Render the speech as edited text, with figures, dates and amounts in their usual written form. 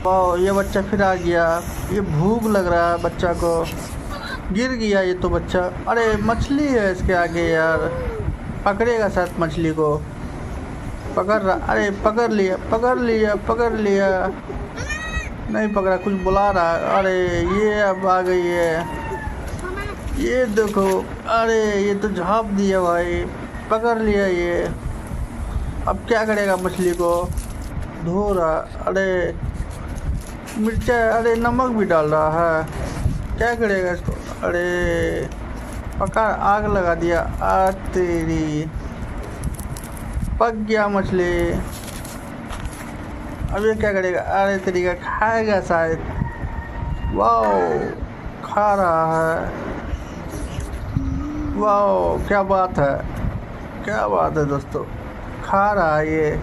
वाह, ये बच्चा फिर आ गया। ये भूख लग रहा है बच्चा को। गिर गया ये तो बच्चा। अरे मछली है इसके आगे यार। पकड़ेगा शायद मछली को। पकड़ रहा। अरे पकड़ लिया, पकड़ लिया, पकड़ लिया। नहीं पकड़ा, कुछ बुला रहा है। अरे ये अब आ गई है। ये देखो। अरे ये तो झाप दिया भाई। पकड़ लिया ये। अब क्या करेगा मछली को। धो रहा। अरे मिर्चा, अरे नमक भी डाल रहा है। क्या करेगा इसको। अरे पका, आग लगा दिया। आ तेरी, पक गया मछली। अब ये क्या करेगा। अरे तरीका खाएगा शायद। वाओ, खा रहा है। वाओ क्या बात है, क्या बात है दोस्तों। खा रहा है ये।